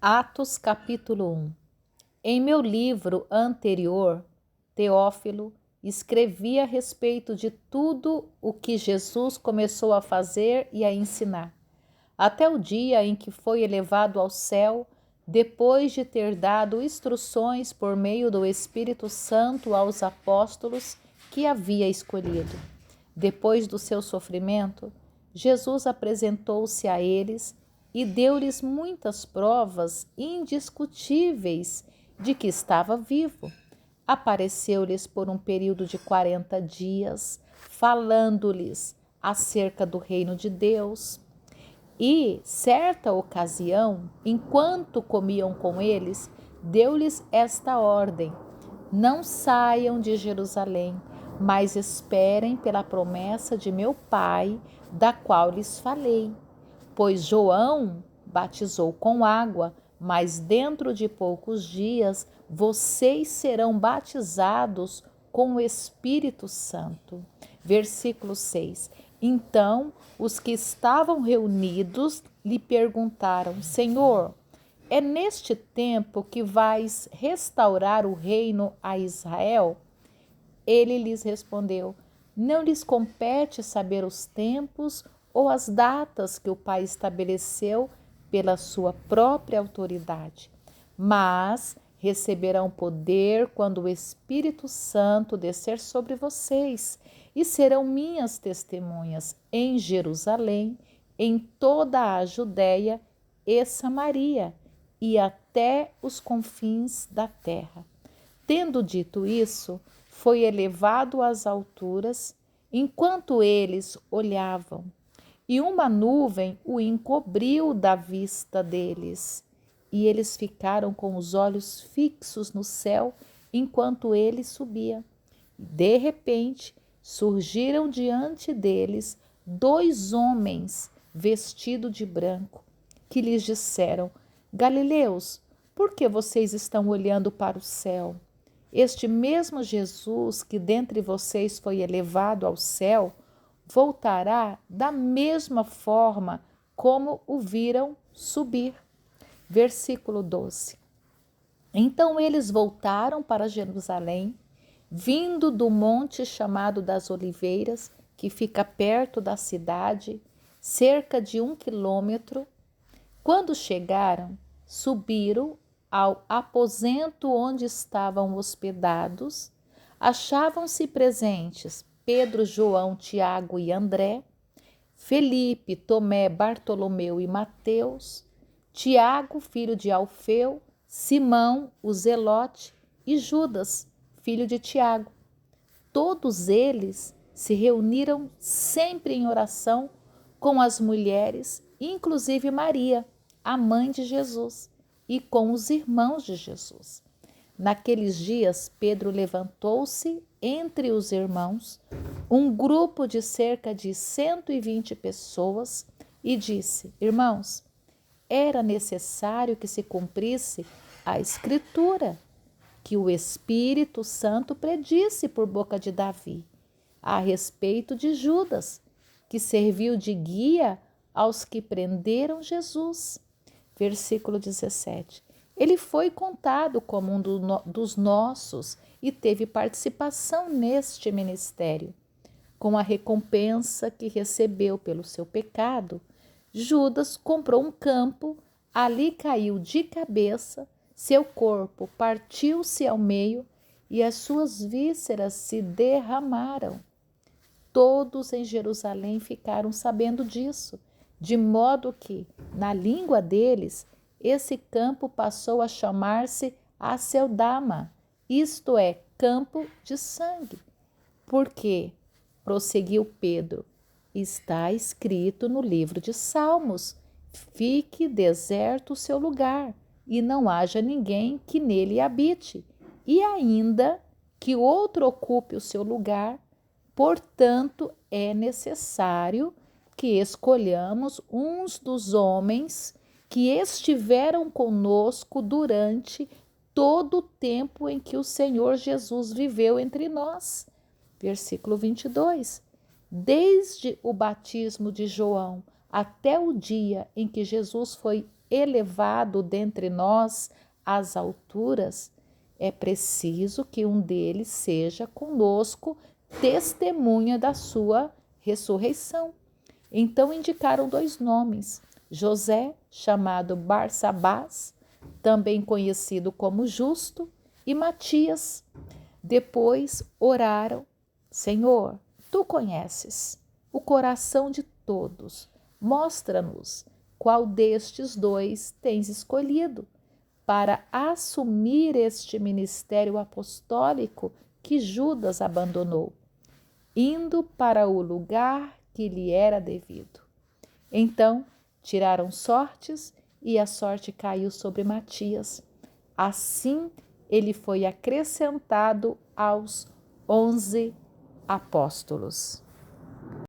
Atos capítulo 1. Em meu livro anterior, Teófilo, escrevi a respeito de tudo o que Jesus começou a fazer e a ensinar, até o dia em que foi elevado ao céu, depois de ter dado instruções por meio do Espírito Santo aos apóstolos que havia escolhido. Depois do seu sofrimento, Jesus apresentou-se a eles e deu-lhes muitas provas indiscutíveis de que estava vivo. Apareceu-lhes por um período de 40 dias, falando-lhes acerca do reino de Deus. E, certa ocasião, enquanto comiam com eles, deu-lhes esta ordem: não saiam de Jerusalém, mas esperem pela promessa de meu Pai, da qual lhes falei. Pois João batizou com água, mas dentro de poucos dias vocês serão batizados com o Espírito Santo. Versículo 6. Então os que estavam reunidos lhe perguntaram: Senhor, é neste tempo que vais restaurar o reino a Israel? Ele lhes respondeu: não lhes compete saber os tempos ou as datas que o Pai estabeleceu pela sua própria autoridade, mas receberão poder quando o Espírito Santo descer sobre vocês e serão minhas testemunhas em Jerusalém, em toda a Judéia e Samaria e até os confins da terra. Tendo dito isso, foi elevado às alturas, enquanto eles olhavam, e uma nuvem o encobriu da vista deles. E eles ficaram com os olhos fixos no céu, enquanto ele subia. De repente, surgiram diante deles 2 homens vestidos de branco, que lhes disseram: Galileus, por que vocês estão olhando para o céu? Este mesmo Jesus que dentre vocês foi elevado ao céu, voltará da mesma forma como o viram subir. Versículo 12. Então eles voltaram para Jerusalém, vindo do monte chamado das Oliveiras, que fica perto da cidade, cerca de 1 quilômetro. Quando chegaram, subiram ao aposento onde estavam hospedados. Achavam-se presentes Pedro, João, Tiago e André, Felipe, Tomé, Bartolomeu e Mateus, Tiago, filho de Alfeu, Simão, o Zelote e Judas, filho de Tiago. Todos eles se reuniram sempre em oração com as mulheres, inclusive Maria, a mãe de Jesus, e com os irmãos de Jesus. Naqueles dias, Pedro levantou-se entre os irmãos, um grupo de cerca de 120 pessoas, e disse: Irmãos, era necessário que se cumprisse a Escritura, que o Espírito Santo predisse por boca de Davi, a respeito de Judas, que serviu de guia aos que prenderam Jesus. Versículo 17. Ele foi contado como um dos nossos e teve participação neste ministério. Com a recompensa que recebeu pelo seu pecado, Judas comprou um campo, ali caiu de cabeça, seu corpo partiu-se ao meio e as suas vísceras se derramaram. Todos em Jerusalém ficaram sabendo disso, de modo que, na língua deles, esse campo passou a chamar-se Aceldama, isto é, campo de sangue. Porque, prosseguiu Pedro, está escrito no livro de Salmos: fique deserto o seu lugar, e não haja ninguém que nele habite, e ainda que outro ocupe o seu lugar. Portanto, é necessário que escolhamos uns dos homens que estiveram conosco durante todo o tempo em que o Senhor Jesus viveu entre nós. Versículo 22. Desde o batismo de João até o dia em que Jesus foi elevado dentre nós às alturas, é preciso que um deles seja conosco testemunha da sua ressurreição. Então indicaram 2 nomes, José, chamado Barsabás, também conhecido como Justo, e Matias. Depois oraram: Senhor, tu conheces o coração de todos, mostra-nos qual destes 2 tens escolhido para assumir este ministério apostólico que Judas abandonou, indo para o lugar que lhe era devido. Então tiraram sortes e a sorte caiu sobre Matias. Assim ele foi acrescentado aos 11 apóstolos.